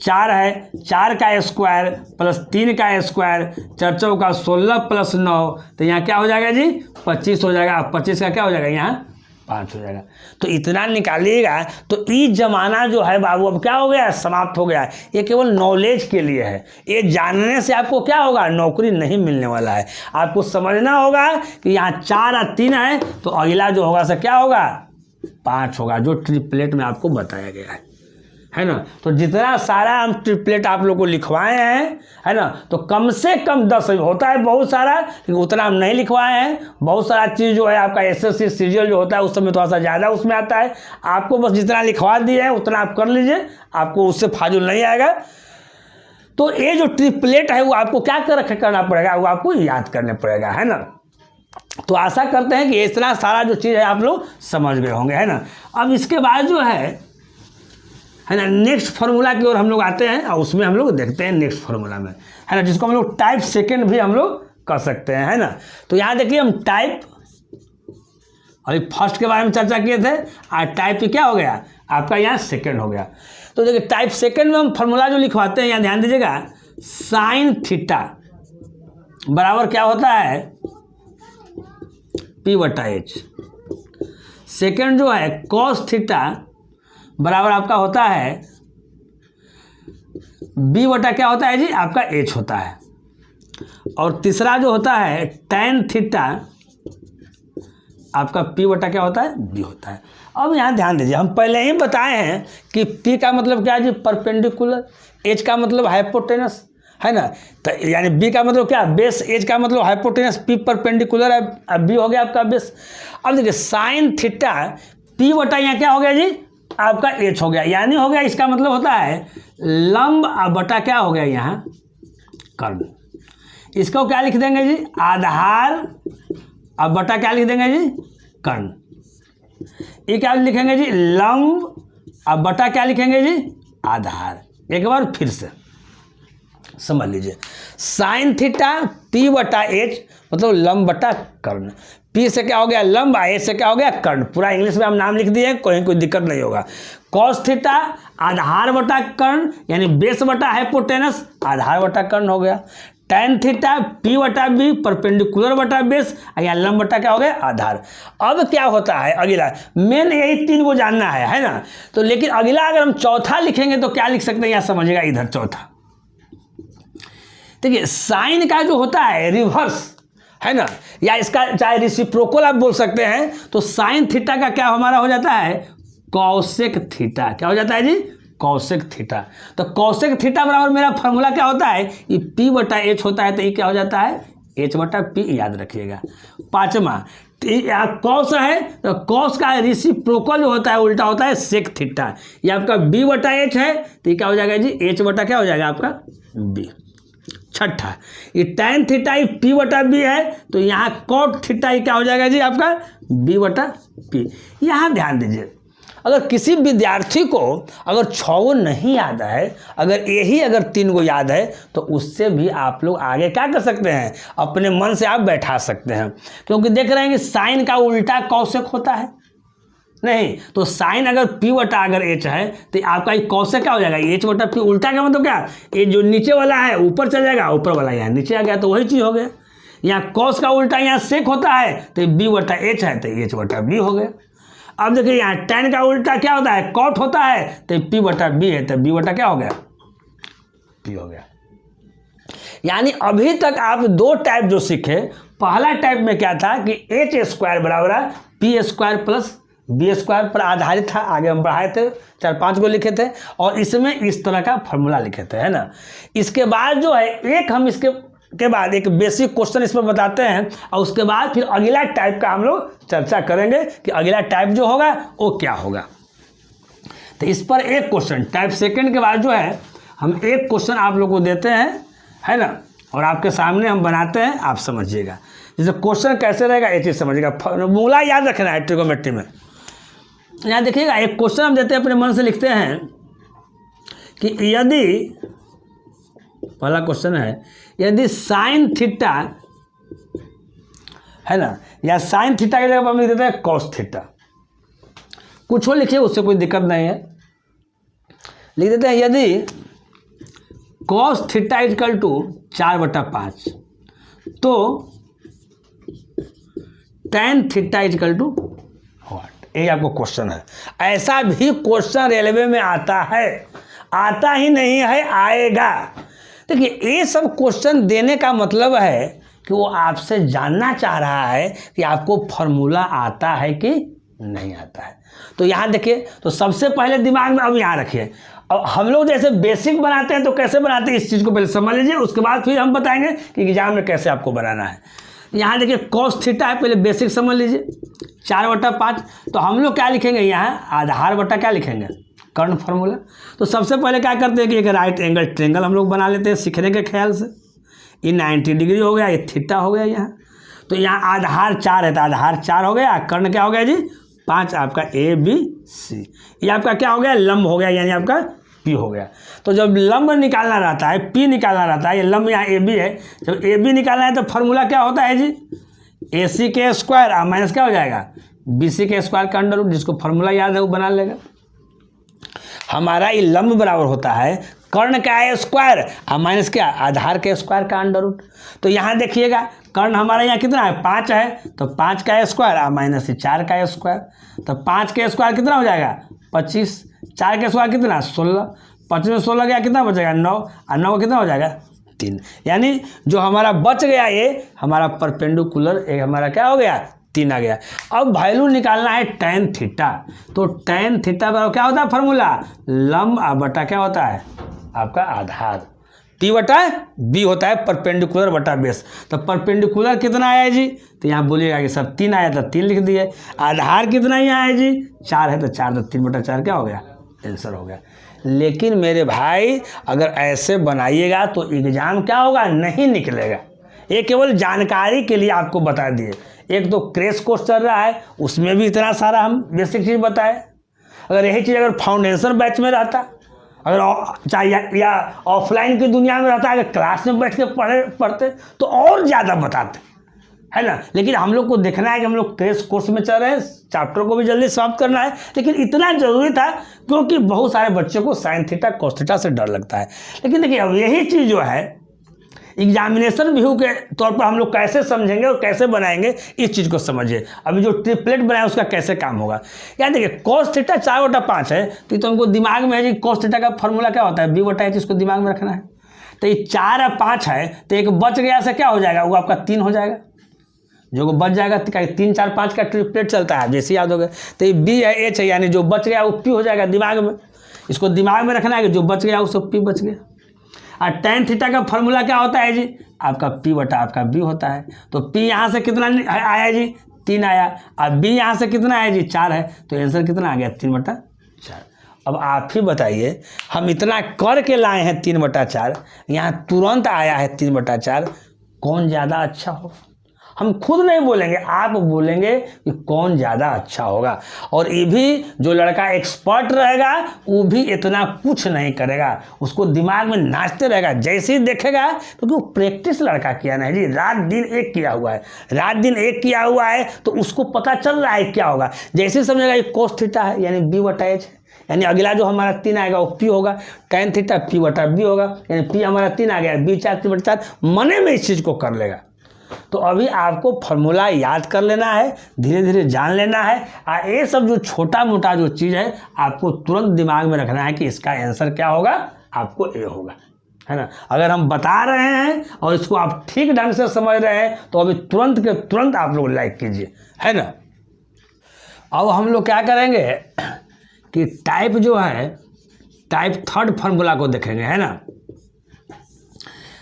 S1: 4 है, 4 का स्क्वायर प्लस 3 का स्क्वायर, 4 चौका 16 प्लस 9, तो यहाँ क्या हो जाएगा जी? 25 हो जाएगा। 25 का क्या हो जाएगा? यहाँ 5 हो जाएगा। तो इतना निकालिएगा। तो ये जमाना जो है बाबू अब क्या हो गया? समाप्त हो गया। ये केवल नॉलेज के लिए है, ये जानने से आपको क्या होगा? नौकरी नहीं मिलने वाला है। आपको समझना होगा कि यहाँ 4 और 3 है, तो अगला जो होगा सर क्या होगा? 5 होगा, जो ट्रिपलेट में आपको बताया गया है ना। तो जितना सारा हम ट्रिपलेट आप लोग को लिखवाए हैं, है ना, तो कम से कम 10 होता है बहुत सारा, लेकिन उतना हम नहीं लिखवाए हैं। बहुत सारा चीज़ जो है आपका SSC सीरियल जो होता है उस समय थोड़ा सा ज़्यादा उसमें आता है। आपको बस जितना लिखवा दिए है उतना आप कर लीजिए, आपको उससे फाजुल नहीं आएगा। तो ये जो ट्रिपलेट है वो आपको क्या करना पड़ेगा? वो आपको याद करने पड़ेगा, है ना। तो आशा करते हैं कि इतना सारा जो चीज़ है आप लोग समझ गए होंगे, है ना। अब इसके बाद जो है ना, नेक्स्ट फार्मूला की ओर हम लोग आते हैं और उसमें हम लोग देखते हैं नेक्स्ट फार्मूला में, है ना, जिसको हम लोग टाइप सेकंड भी हम लोग कर सकते हैं, है ना। तो यहाँ देखिए हम टाइप, अभी फर्स्ट के बारे में चर्चा किए थे, और टाइप क्या हो गया आपका? यहाँ सेकंड हो गया। तो देखिए टाइप सेकंड में हम फार्मूला जो लिखवाते हैं, यहाँ ध्यान दीजिएगा, साइन थीटा बराबर क्या होता है? P/H। सेकंड जो है कॉस थीटा बराबर आपका होता है B/ क्या होता है जी? आपका H होता है। और तीसरा जो होता है टैन थीटा आपका P/ क्या होता है? B होता है। अब यहाँ ध्यान दीजिए, हम पहले ही बताए हैं कि P का मतलब क्या है जी? परपेंडिकुलर। H का मतलब हाइपोटेनस, है ना। तो यानी B का मतलब क्या? बेस। H का मतलब हाइपोटेनस, P परपेंडिकुलर है, अब B हो गया आपका बेस। अब देखिए साइन थीटा P/ यहाँ क्या हो गया जी? आपका H हो गया, यानी हो गया, इसका मतलब होता है लंब बटा क्या हो गया? यहाँ कर्ण। इसको क्या लिख देंगे जी? आधार अब बटा क्या लिख देंगे जी? कर्ण। ये क्या लिखेंगे जी? लंब अब बटा क्या लिखेंगे जी? आधार। एक बार फिर से समझ लीजिए, साइन थीटा P/H मतलब लंब बटा कर्ण। P से क्या हो गया? लंब, H से क्या हो गया? कर्ण। पूरा इंग्लिश में हम नाम लिख दिए, कोई दिक्कत नहीं होगा। कॉस थीटा आधार बटा कर्ण, यानी बेस बटा हाइपोटेनस, आधार बटा कर्ण हो गया। टैन थीटा P/B परपेंडिकुलर बटा बेस, या लंब बटा क्या हो गया? आधार। अब क्या होता है अगला? मेन यही 3 को जानना है ना। तो लेकिन अगला अगर हम चौथा लिखेंगे तो क्या लिख सकते हैं? यहाँ समझिएगा, इधर चौथा देखिए, साइन का जो होता है रिवर्स, है ना, या इसका चाहे रेसिप्रोकल आप बोल सकते हैं। तो साइन थीटा का क्या हमारा हो जाता है? Cosec theta. क्या हो जाता है जी? Cosec theta. तो कॉसेक थीटा बराबर मेरा फॉर्मूला क्या होता है? ये P/H होता है, तो ये क्या हो जाता है? H/P, याद रखिएगा। पांचवा कॉस है, तो कॉस का रेसिप्रोकल जो होता है उल्टा होता है सेक थीटा। ये आपका B/H है, तो ये क्या हो जाएगा जी? H/ क्या हो जाएगा आपका? B। छठा ये टैन थीटा P/B है, तो यहाँ कॉट थीटा क्या हो जाएगा जी? आपका B/P। यहाँ ध्यान दीजिए, अगर किसी विद्यार्थी को अगर 6 नहीं याद है, अगर यही अगर 3 को याद है, तो उससे भी आप लोग आगे क्या कर सकते हैं? अपने मन से आप बैठा सकते हैं। क्योंकि देख रहे हैं कि साइन का उल्टा कौशिक होता है नहीं, तो साइन अगर P/H है तो आपका ये कौशिक क्या हो जाएगा? H/P। उल्टा का मतलब क्या? ये जो नीचे वाला है ऊपर चल जाएगा, ऊपर वाला यहाँ नीचे आ गया, तो वही चीज़ हो गया। यहाँ कॉस का उल्टा यहाँ सेक होता है, तो B/H है, तो H/B हो गया। अब देखिए यहाँ टैन का उल्टा क्या होता है? कॉट होता है, तो P/B है, तो B/ क्या हो गया? P हो गया। यानी अभी तक आप 2 टाइप जो सीखे, पहला टाइप में क्या था कि H² बराबर है P² प्लस B² पर आधारित था। आगे हम बढ़ाए थे, 4-5 को लिखे थे, और इसमें इस तरह का फॉर्मूला लिखे थे, है ना। इसके बाद जो है एक हम इसके के बाद एक बेसिक क्वेश्चन इसमें बताते हैं, और उसके बाद फिर अगला टाइप का हम लोग चर्चा करेंगे कि अगला टाइप जो होगा वो क्या होगा। तो इस पर एक क्वेश्चन टाइप सेकंड के बाद जो है हम एक क्वेश्चन आप लोग को देते हैं, है ना, और आपके सामने हम बनाते हैं, आप समझिएगा। जैसे क्वेश्चन कैसे रहेगा ये चीज़ समझिएगा, फॉर्मूला याद रखना है ट्रिगोनोमेट्री में। यहाँ देखिएगा एक क्वेश्चन हम देते हैं, अपने मन से लिखते हैं कि यदि, पहला क्वेश्चन है, यदि साइन थीटा है ना, या साइन थीटा की जगह पर हम लिख देते हैं कॉस थीटा, कुछ हो लिखिए, उससे कोई दिक्कत नहीं है। लिख देते हैं यदि कॉस थीटा इक्वल टू 4/5 तो tan theta equal to what, ये आपको क्वेश्चन है। ऐसा भी क्वेश्चन रेलवे में आता है, आता ही नहीं है, आएगा। देखिए ये सब क्वेश्चन देने का मतलब है कि वो आपसे जानना चाह रहा है कि आपको फॉर्मूला आता है कि नहीं आता है। तो यहाँ देखिए, तो सबसे पहले दिमाग में अब यहाँ रखिए, अब हम लोग जैसे बेसिक बनाते हैं तो कैसे बनाते हैं इस चीज़ को पहले समझ लीजिए, उसके बाद फिर हम बताएंगे कि एग्जाम में कैसे आपको बनाना है। यहाँ देखिए कॉस थीटा है, पहले बेसिक समझ लीजिए, 4/5। तो हम लोग क्या लिखेंगे यहाँ, आधार बटा क्या लिखेंगे, कर्ण फार्मूला। तो सबसे पहले क्या करते हैं कि एक राइट एंगल ट्रेंगल हम लोग बना लेते हैं सीखने के ख्याल से। ये 90 डिग्री हो गया, ये थीटा हो गया यहाँ। तो यहाँ आधार 4 है तो आधार 4 हो गया, कर्ण क्या हो गया जी 5, आपका ABC। ये आपका क्या हो गया, लंब हो गया, यानी आपका P हो गया। तो जब लंब निकालना रहता है, P निकालना रहता है, ये लंब यहाँ AB है, जब AB निकालना है तो फार्मूला क्या होता है जी, AC के स्क्वायर माइनस क्या हो जाएगा, BC के स्क्वायर का अंडर रूट। जिसको फार्मूला याद है वो बना लेगा। हमारा ये लंब बराबर होता है कर्ण का स्क्वायर और माइनस क्या, आधार के स्क्वायर का अंडर रूट। तो यहाँ देखिएगा कर्ण हमारा यहाँ कितना है, 5 है, तो 5 का स्क्वायर और माइनस 4 का स्क्वायर। तो 5 का स्क्वायर कितना हो जाएगा 25, 4 का स्क्वायर कितना 16, 25 में 16 गया कितना बचेगा 9, और 9 कितना हो जाएगा 3। यानी जो हमारा बच गया ये हमारा परपेंडिकुलर, एक हमारा क्या हो गया 3 आ गया। अब वैल्यू निकालना है tan थीटा। तो tan थीटा बराबर क्या होता है फार्मूला, लंब बटा क्या होता है आपका आधार, T/B होता है परपेंडिकुलर बटा बेस। तो परपेंडिकुलर कितना आया जी, तो यहाँ बोलिएगा कि सर 3 आया था 3 लिख दिए। आधार कितना यहाँ है जी 4 है, तो 4 तो 3/4 क्या हो गया, आंसर हो गया। लेकिन मेरे भाई अगर ऐसे बनाइएगा तो एग्जाम क्या होगा, नहीं निकलेगा। ये केवल जानकारी के लिए आपको बता दिए। एक तो क्रैश कोर्स चल रहा है, उसमें भी इतना सारा हम बेसिक चीज़ बताए। अगर यही चीज़ अगर फाउंडेशन बैच में रहता, अगर चाहे या ऑफलाइन की दुनिया में रहता, अगर क्लास में बैठ के पढ़ते तो और ज़्यादा बताते, है ना। लेकिन हम लोग को देखना है कि हम लोग क्रैश कोर्स में चल रहे हैं, चैप्टर को भी जल्दी समाप्त करना है। लेकिन इतना ज़रूरी था क्योंकि बहुत सारे बच्चों को साइन थीटा कॉस थीटा से डर लगता है। लेकिन देखिए अब यही चीज़ जो है एग्जामिनेशन व्यू के तौर पर हम लोग कैसे समझेंगे और कैसे बनाएंगे, इस चीज़ को समझिए। अभी जो ट्रिपलेट बनाया उसका कैसे काम होगा। यार देखिए कॉस थीटा 4/5 है, तो हमको दिमाग में है जी कॉस थीटा का फॉर्मूला क्या होता है, B/H, इसको दिमाग में रखना है। तो ये 4 और 5 है, तो एक बच गया से क्या हो जाएगा, वो आपका 3 हो जाएगा। जो बच जाएगा 3, 4, 5 का ट्रिपलेट चलता है, जैसे याद हो गया। तो ये B है H है, यानी जो बच गया वो P हो जाएगा दिमाग में। इसको दिमाग में रखना है कि जो बच गया उसको P बच गया। और tan थीटा का फॉर्मूला क्या होता है जी, आपका P/B होता है। तो P यहाँ से कितना आया जी 3 आया, और B यहाँ से कितना आया जी 4 है, तो आंसर कितना आ गया 3/4। अब आप ही बताइए, हम इतना करके लाए हैं 3/4, यहाँ तुरंत आया है 3/4, कौन ज़्यादा अच्छा हो। हम खुद नहीं बोलेंगे, आप बोलेंगे कि कौन ज़्यादा अच्छा होगा। और ये भी जो लड़का एक्सपर्ट रहेगा वो भी इतना कुछ नहीं करेगा, उसको दिमाग में नाचते रहेगा जैसे ही देखेगा, क्योंकि वो प्रैक्टिस लड़का किया नहीं जी, रात दिन एक किया हुआ है, रात दिन एक किया हुआ है, तो उसको पता चल रहा है क्या होगा। जैसे ही समझेगा ये कॉस थीटा है यानी B/H है, यानी अगला जो हमारा 3 आएगा वो P होगा, tan थीटा P/B होगा, यानी P हमारा 3 आ गया, B 4 3/4, मने में इस चीज़ को कर लेगा। तो अभी आपको फॉर्मूला याद कर लेना है, धीरे धीरे जान लेना है, और ये सब जो छोटा मोटा जो चीज़ है आपको तुरंत दिमाग में रखना है कि इसका आंसर क्या होगा, आपको ए होगा, है ना। अगर हम बता रहे हैं और इसको आप ठीक ढंग से समझ रहे हैं तो अभी तुरंत के तुरंत आप लोग लाइक कीजिए, है ना। अब हम लोग क्या करेंगे कि टाइप जो है, टाइप 3 फार्मूला को देखेंगे, है ना।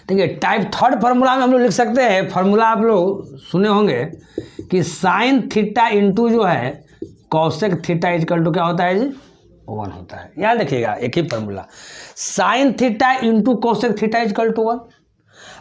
S1: देखिए टाइप 3 फार्मूला में हम लोग लिख सकते हैं, फार्मूला आप लोग सुने होंगे कि साइन थीटा इंटू जो है कॉसेक थीटा इक्वल टू क्या होता है जी 1 होता है। याद देखिएगा एक ही formula, sine theta into cosec theta equal to 1।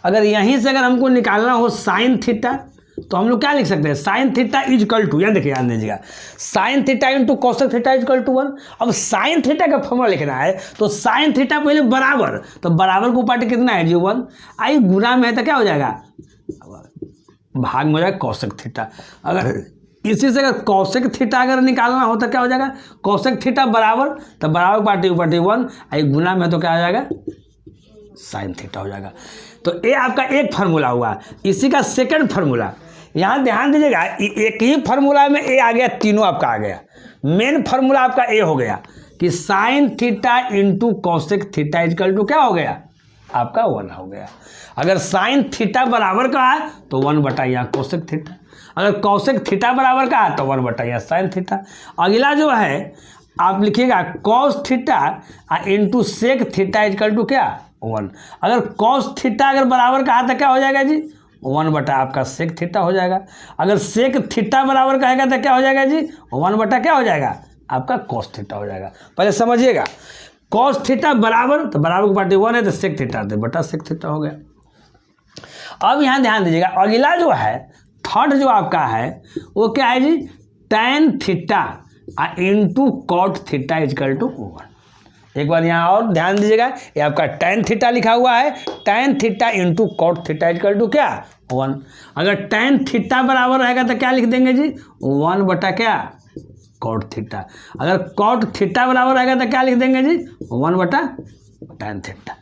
S1: अगर यहीं से अगर हमको निकालना हो साइन थीटा, तो हम लोग क्या लिख सकते हैं, sine theta is equal to, यहाँ देखिए ध्यान दीजिएगा, sine theta into cosec theta is equal to 1। अब साइन थीटा का फॉर्मूला लिखना है तो साइन थीटा पहले बराबर, तो बराबर को पार्टी कितना है जी 1, आई गुना में है तो क्या हो जाएगा, भाग में हो जाएगा कोसेक थीटा। अगर इसी से अगर कोसेक थीटा अगर निकालना हो तो क्या हो जाएगा, कोसेक थीटा बराबर, तो बराबर पार्टी 1, आई गुना में तो क्या हो जाएगा, साइन थीटा हो जाएगा। तो ये आपका एक फार्मूला हुआ। इसी का सेकंड फार्मूला, यहाँ ध्यान दीजिएगा, एक ही फार्मूला में ए आ गया, तीनों आपका आ गया। मेन फार्मूला आपका ए हो गया कि sine theta into cosec theta is equal to क्या हो गया, आपका 1 हो गया। अगर साइन थीटा बराबर का है तो 1 बटा यहाँ कोसेक थीटा, अगर कॉसेक थीटा बराबर का है तो 1 बटा यहाँ साइन थीटा। अगला जो है आप लिखिएगा cos theta into sec theta is equal to क्या 1। अगर कॉस थीटा अगर बराबर का है तो क्या हो जाएगा जी, 1 बटा आपका सेक थीटा हो जाएगा। अगर सेक थीटा बराबर कहेगा तो क्या हो जाएगा जी, 1 बटा क्या हो जाएगा, आपका कॉस थीटा हो जाएगा। पहले समझिएगा, कॉस थीटा बराबर, तो बराबर की पार्टी 1 है तो सेक थीटा, तो बटा सेक थीटा हो गया। अब यहाँ ध्यान दीजिएगा, अगला जो है थर्ड जो आपका है वो क्या है जी, tan theta into cot theta is equal to 1। एक बार यहाँ और ध्यान दीजिएगा, ये आपका टैन थीटा लिखा हुआ है, tan theta into cot theta is equal to क्या 1। अगर टैन थीटा बराबर रहेगा तो क्या लिख देंगे जी, 1 बटा क्या कॉट थीटा। अगर कॉट थीटा बराबर रहेगा तो क्या लिख देंगे जी, 1 बटा टैन थीटा,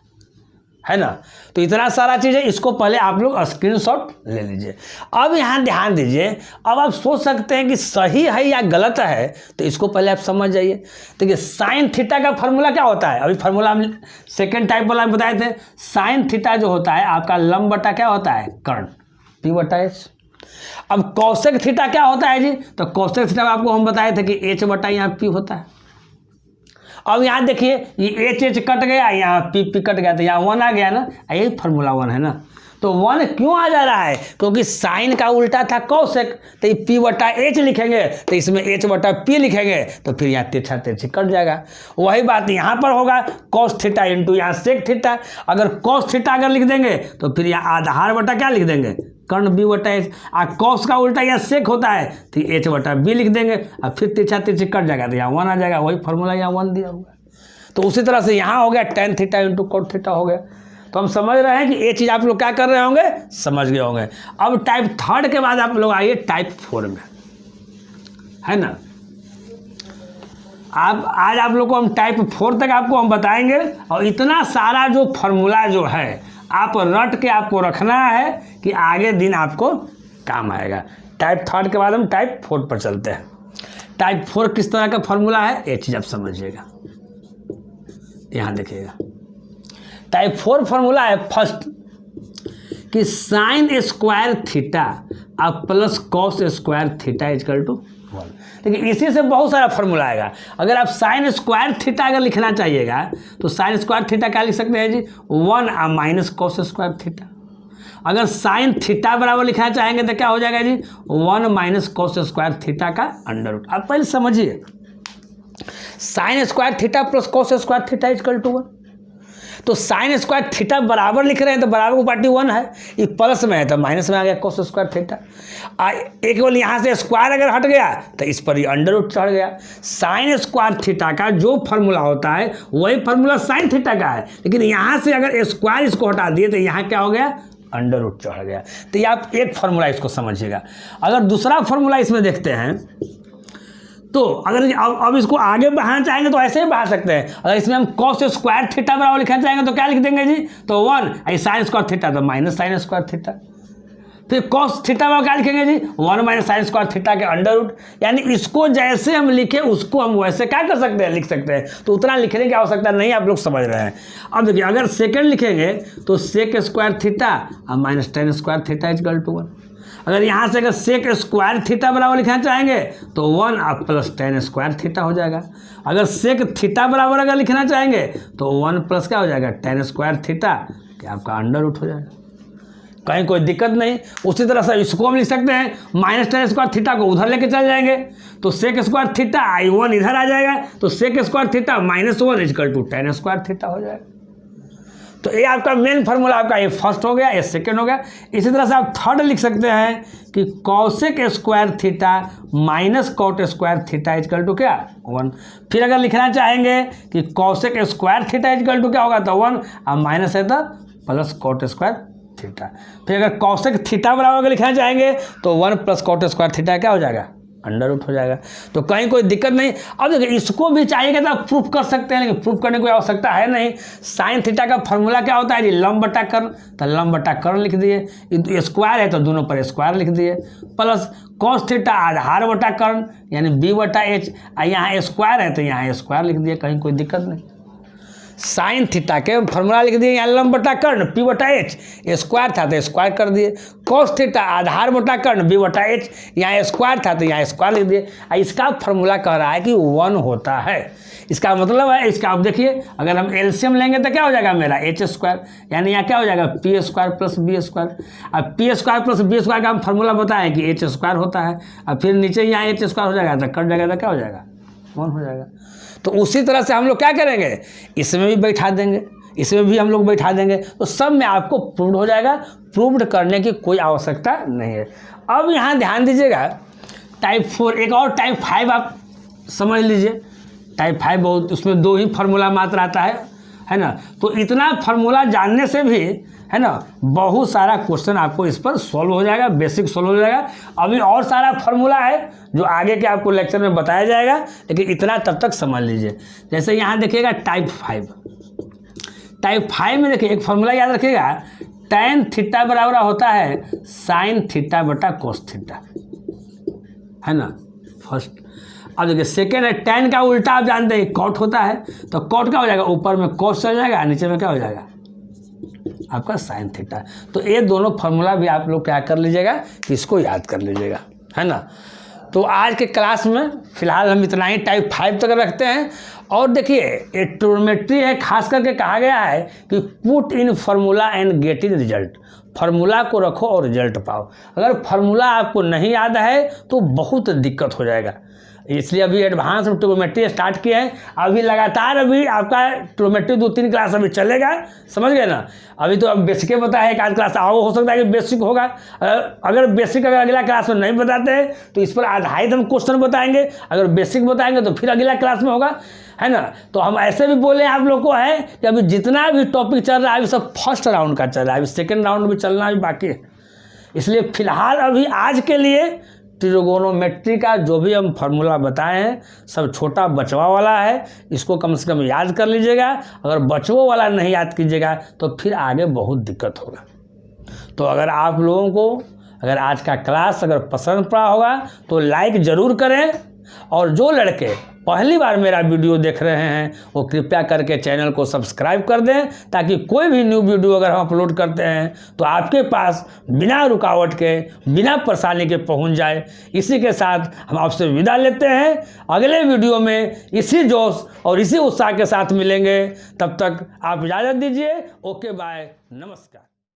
S1: है ना। तो इतना सारा चीज़ है, इसको पहले आप लोग स्क्रीनशॉट ले लीजिए। अब यहाँ ध्यान दीजिए, अब आप सोच सकते हैं कि सही है या गलत है, तो इसको पहले आप समझ जाइए। देखिए साइन थीटा का फार्मूला क्या होता है, अभी फार्मूला हम सेकेंड टाइप वाला बताए थे। साइन थीटा जो होता है आपका लंब बटा क्या होता है, कर्ण, पी बटा एच। अब कॉसेक थीटा क्या होता है जी, तो कॉसेक थीटा आपको हम बताए थे कि एच बटा यहाँ पी होता है। अब यहाँ देखिए ये एच एच कट गया, यहाँ पी पी कट गया, तो यहाँ 1 आ गया ना, यही फार्मूला 1 है ना। तो 1 क्यों आ जा रहा है, क्योंकि साइन का उल्टा था कॉसेक, तो ये पी बटा एच लिखेंगे, तो इसमें एच बटा पी लिखेंगे, तो फिर यहाँ तिरछा तिरछी कट जाएगा। वही बात यहाँ पर होगा, कॉस थीटा इंटू यहाँ सेक थीटा। अगर कॉस थीटा अगर लिख देंगे तो फिर यहाँ आधार बटा क्या लिख देंगे, कर्ण बी बटा एच। कॉस का उल्टा यहाँ सेक होता है तो एच बटा बी लिख देंगे, और फिर तिरछा तिरछी कट जाएगा, तो यहाँ 1 आ जाएगा। वही फार्मूला यहाँ 1 दिया हुआ है। तो उसी तरह से यहाँ हो गया tan theta into cot theta हो गया। तो हम समझ रहे हैं कि ये चीज़ आप लोग क्या कर रहे होंगे, समझ गए होंगे। अब टाइप थर्ड के बाद आप लोग आइए टाइप 4 में, है ना। आज आप लोग को हम टाइप 4 तक आपको हम बताएंगे, और इतना सारा जो फार्मूला जो है आप रट के आपको रखना है कि आगे दिन आपको काम आएगा। टाइप 3 के बाद हम टाइप 4 पर चलते हैं। टाइप 4 किस तरह का फार्मूला है, ये चीज़ आप समझिएगा। यहाँ देखिएगा, टाइप 4 फार्मूला है फर्स्ट कि साइन स्क्वायर थीटा अब plus cos square theta is equal to 1। लेकिन इसी से बहुत सारा फार्मूला आएगा। अगर आप साइन स्क्वायर थीटा अगर लिखना चाहिएगा तो साइन स्क्वायर थीटा क्या लिख सकते हैं जी, 1 माइनस कॉस स्क्वायर थीटा। अगर साइन थीटा बराबर लिखना चाहेंगे तो क्या हो जाएगा जी, 1 माइनस कॉस स्क्वायर थीटा का अंडर रूट। आप पहले समझिए, sine square theta plus cos square theta is equal to 1। तो साइन स्क्वायर थीटा बराबर लिख रहे हैं तो बराबर को पार्टी 1 है, ये प्लस में है तो माइनस में आ गया कॉस स्क्वायर थीटा। एक बार यहाँ से स्क्वायर अगर हट गया तो इस पर ही अंडर रूट चढ़ गया। साइन स्क्वायर थीटा का जो फार्मूला होता है वही फार्मूला साइन थीटा का है, लेकिन यहाँ से अगर स्क्वायर इसको हटा दिए तो यहाँ क्या हो गया, अंडर रूट चढ़ गया। तो ये आप एक फार्मूला इसको समझिएगा। अगर दूसरा फार्मूला इसमें देखते हैं तो अगर अब इसको आगे बढ़ाना चाहेंगे तो ऐसे ही बढ़ा सकते हैं। अगर इसमें हम कॉस स्क्वायर थीटा बराबर लिखना चाहेंगे तो क्या लिख देंगे जी, तो 1 साइन स्क्वायर थीटा तो माइनस साइन स्क्वायर थीटा। फिर कॉस थीटा बराबर क्या लिखेंगे जी, 1 माइनस साइन स्क्वायर थीटा के अंडर रूट। यानी इसको जैसे हम लिखे उसको हम वैसे क्या कर सकते हैं, लिख सकते हैं। तो उतना लिखने की आवश्यकता नहीं, आप लोग समझ रहे हैं। अब देखिए अगर सेकेंड लिखेंगे तो सेक स्क्वायर थीटा और minus tan square theta is equal to 1। अगर यहाँ से अगर सेक स्क्वायर थीटा बराबर लिखना चाहेंगे तो 1 और प्लस टेन स्क्वायर थीटा हो जाएगा। अगर सेक थीटा बराबर अगर लिखना चाहेंगे तो 1 प्लस क्या हो जाएगा, टेन स्क्वायर थीटा, क्या आपका अंडर रूट हो जाएगा। कहीं कोई दिक्कत नहीं। उसी तरह से इसको हम लिख सकते हैं, माइनस टेन स्क्वायर थीटा को उधर लेके चल जाएंगे तो सेक स्क्वायर थीटा I1 इधर आ जाएगा, तो sec square theta minus 1 is equal to tan square theta हो जाएगा। तो ये आपका मेन फार्मूला, आपका ये फर्स्ट हो गया, ये सेकेंड हो गया। इसी तरह से आप थर्ड लिख सकते हैं कि cosec square theta minus cot square theta is equal to क्या 1। फिर अगर लिखना चाहेंगे कि cosec square theta is equal to क्या होगा तो 1, अब माइनस है तो प्लस कॉट स्क्वायर थीटा। फिर अगर कॉसेक थीटा बराबर अगर लिखना चाहेंगे तो 1 प्लस कॉट स्क्वायर थीटा क्या हो जाएगा, अंडर रूट हो जाएगा। तो कहीं कोई दिक्कत नहीं। अब देखिए इसको भी चाहिए तो आप प्रूफ कर सकते हैं, लेकिन प्रूफ करने की कोई आवश्यकता है नहीं। साइन थीटा का फॉर्मूला क्या होता है जी, लंब बटा कर्ण, तो लंब बटा कर्ण लिख दिए, स्क्वायर है तो दोनों पर स्क्वायर लिख दिए, प्लस कॉस थीटा आधार बटा कर्ण यानी बी बटा एच, यहाँ स्क्वायर है तो यहाँ स्क्वायर लिख दिए, कहीं कोई दिक्कत नहीं। साइन थीटा के फॉर्मूला लिख दिए, यहाँ लंब बटा कर्ण पी बटा एच, स्क्वायर था तो स्क्वायर कर दिए, कॉस थीटा आधार बटा कर्ण बी बटा एच, यहाँ स्क्वायर था तो यहाँ स्क्वायर लिख दिए। इसका फॉर्मूला कह रहा है कि 1 होता है। इसका मतलब है, इसका आप देखिए अगर हम एलसीएम लेंगे तो क्या हो जाएगा मेरा एच स्क्वायर, यानी यहाँ क्या हो जाएगा P square plus B square. अब P square plus B square का हम फॉर्मूला बताएं कि एच स्क्वायर होता है। अब फिर नीचे यहाँ एच स्क्वायर हो जाएगा तो कट जाएगा तो क्या हो जाएगा 1 हो जाएगा। तो उसी तरह से हम लोग क्या करेंगे, इसमें भी बैठा देंगे, इसमें भी हम लोग बैठा देंगे, तो सब में आपको प्रूव्ड हो जाएगा। प्रूव्ड करने की कोई आवश्यकता नहीं है। अब यहाँ ध्यान दीजिएगा टाइप 4, एक और टाइप 5 आप समझ लीजिए। टाइप 5 बहुत, उसमें 2 ही फार्मूला मात्र आता है ना। तो इतना फार्मूला जानने से भी है ना बहुत सारा क्वेश्चन आपको इस पर सॉल्व हो जाएगा, बेसिक सॉल्व हो जाएगा। अभी और सारा फार्मूला है जो आगे के आपको लेक्चर में बताया जाएगा, लेकिन इतना तब तक समझ लीजिए। जैसे यहाँ देखिएगा टाइप 5, टाइप 5 में देखिए एक फार्मूला याद रखिएगा, tan थीटा बराबर होता है साइन थीटा बटा कोस थीटा, है ना फर्स्ट। अब देखिए सेकेंड है tan का उल्टा आप जानते हैं कॉट होता है, तो कॉट क्या हो जाएगा, ऊपर में कोस चल जाएगा, नीचे में क्या हो जाएगा आपका साइन थीटा। तो ये दोनों फार्मूला भी आप लोग क्या कर लीजिएगा कि इसको याद कर लीजिएगा, है ना। तो आज के क्लास में फिलहाल हम इतना ही टाइप 5 तक रखते हैं। और देखिए ये ट्रिग्नोमेट्री है, खास करके कहा गया है कि put in formula and get in result, formula को रखो और रिजल्ट पाओ। अगर फार्मूला आपको नहीं याद है तो बहुत दिक्कत हो जाएगा, इसलिए अभी एडवांस में ट्रिग्नोमेट्री स्टार्ट किए हैं। अभी लगातार अभी आपका ट्रिग्नोमेट्री 2-3 क्लास अभी चलेगा, समझ गए ना। अभी तो अब बेसिक बता है, एक आध क्लास आओ हो सकता है कि बेसिक होगा। अगर बेसिक अगर अगला क्लास में नहीं बताते हैं तो इस पर आधारित हम क्वेश्चन बताएंगे, अगर बेसिक बताएंगे तो फिर अगला क्लास में होगा, है ना। तो हम ऐसे भी बोले आप लोग को है कि अभी जितना भी टॉपिक चल रहा है अभी सब फर्स्ट राउंड का चल रहा है, अभी सेकेंड राउंड भी चलना भी बाकी है। इसलिए फिलहाल अभी आज के लिए ट्रिगोनोमेट्री का जो भी हम फार्मूला बताए हैं सब छोटा बचवा वाला है, इसको कम से कम याद कर लीजिएगा। अगर बचवों वाला नहीं याद कीजिएगा तो फिर आगे बहुत दिक्कत होगा। तो अगर आप लोगों को अगर आज का क्लास अगर पसंद पड़ा होगा तो लाइक ज़रूर करें, और जो लड़के पहली बार मेरा वीडियो देख रहे हैं वो कृपया करके चैनल को सब्सक्राइब कर दें, ताकि कोई भी न्यू वीडियो अगर हम अपलोड करते हैं तो आपके पास बिना रुकावट के, बिना परेशानी के पहुंच जाए। इसी के साथ हम आपसे विदा लेते हैं, अगले वीडियो में इसी जोश और इसी उत्साह के साथ मिलेंगे। तब तक आप इजाज़त दीजिए। ओके बाय, नमस्कार।